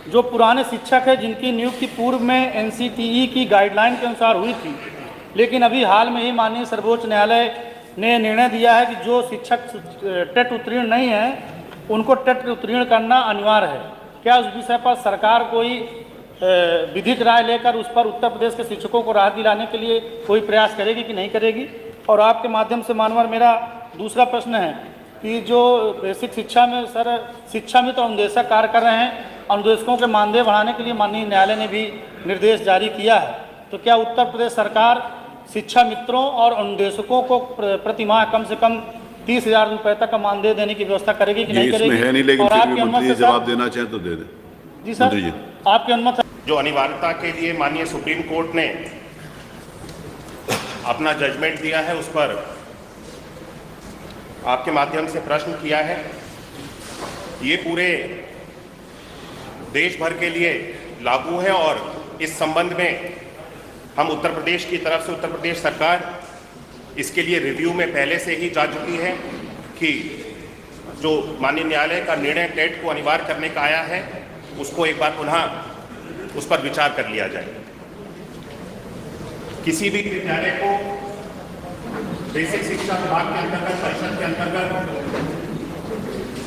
जो पुराने शिक्षक हैं जिनकी नियुक्ति पूर्व में एनसीटीई की गाइडलाइन के अनुसार हुई थी, लेकिन अभी हाल में ही माननीय सर्वोच्च न्यायालय ने निर्णय दिया है कि जो शिक्षक टेट उत्तीर्ण नहीं है उनको टेट उत्तीर्ण करना अनिवार्य है। क्या उस विषय पर सरकार कोई विधिक राय लेकर उस पर उत्तर प्रदेश के शिक्षकों को राहत दिलाने के लिए कोई प्रयास करेगी कि नहीं करेगी? और आपके माध्यम से मानवर मेरा दूसरा प्रश्न है कि जो बेसिक शिक्षा में सर शिक्षा मित्र अनुदेशक कार्य कर रहे हैं, अनुदेशकों के मानदेय बढ़ाने के लिए माननीय न्यायालय ने भी निर्देश जारी किया है, तो क्या उत्तर प्रदेश सरकार शिक्षा मित्रों और अनुदेशकों को प्रति माह कम से कम 30,000 रुपये तक का मानदेय देने की व्यवस्था करेगी कि नहीं करेगी? है नहीं, लेकिन और आपके अनुमति से जवाब देना चाहें तो दे दें। जी सर, आपके अनुमति। जो अनिवार्यता के लिए माननीय सुप्रीम कोर्ट ने अपना जजमेंट दिया है, उस पर आपके माध्यम से प्रश्न किया है। ये पूरे देश भर के लिए लागू है और इस संबंध में हम उत्तर प्रदेश की तरफ से उत्तर प्रदेश सरकार इसके लिए रिव्यू में पहले से ही जा चुकी है कि जो माननीय न्यायालय का निर्णय टेट को अनिवार्य करने का आया है उसको एक बार पुनः उस पर विचार कर लिया जाए। किसी भी विद्यालय को बेसिक शिक्षा विभाग के अंतर्गत परिषद के अंतर्गत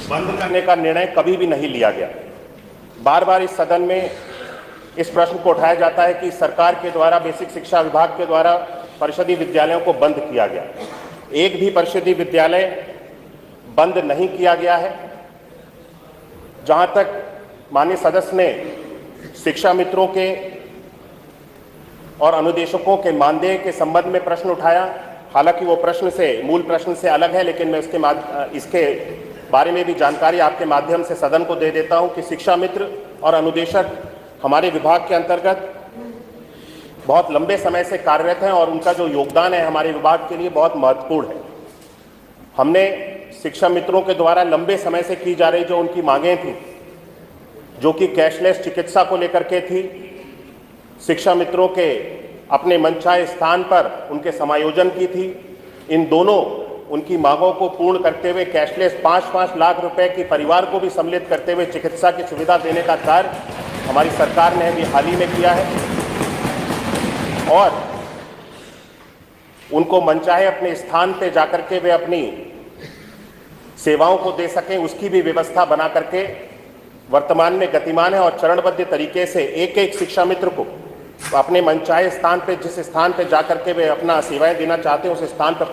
बंद करने का निर्णय कभी भी नहीं लिया गया। बार बार इस सदन में इस प्रश्न को उठाया जाता है कि सरकार के द्वारा बेसिक शिक्षा विभाग के द्वारा परिषदीय विद्यालयों को बंद किया गया। एक भी परिषदीय विद्यालय बंद नहीं किया गया है। जहां तक माननीय सदस्य ने शिक्षा मित्रों के और अनुदेशकों के मानदेय के संबंध में प्रश्न उठाया, हालांकि वो प्रश्न से मूल प्रश्न से अलग है, लेकिन मैं इसके बारे में भी जानकारी आपके माध्यम से सदन को दे देता हूं कि शिक्षा मित्र और अनुदेशक हमारे विभाग के अंतर्गत बहुत लंबे समय से कार्यरत हैं और उनका जो योगदान है हमारे विभाग के लिए बहुत महत्वपूर्ण है। हमने शिक्षा मित्रों के द्वारा लंबे समय से की जा रही जो उनकी मांगें थी, जो कि कैशलेस चिकित्सा को लेकर के थी, शिक्षा मित्रों के अपने मनचाहे स्थान पर उनके समायोजन की थी, इन दोनों उनकी मांगों को पूर्ण करते हुए कैशलेस 5-5 लाख रुपए की परिवार को भी सम्मिलित करते हुए चिकित्सा की सुविधा देने का कार्य हमारी सरकार ने अभी हाल ही में किया है और उनको मनचाहे अपने स्थान पे जाकर के वे अपनी सेवाओं को दे सकें, उसकी भी व्यवस्था बना करके वर्तमान में गतिमान है और चरणबद्ध तरीके से एक एक शिक्षा मित्र को अपने मनचाहे स्थान पे, जिस स्थान पे जाकर के वे अपना सेवाएं देना चाहते हैं उस स्थान पर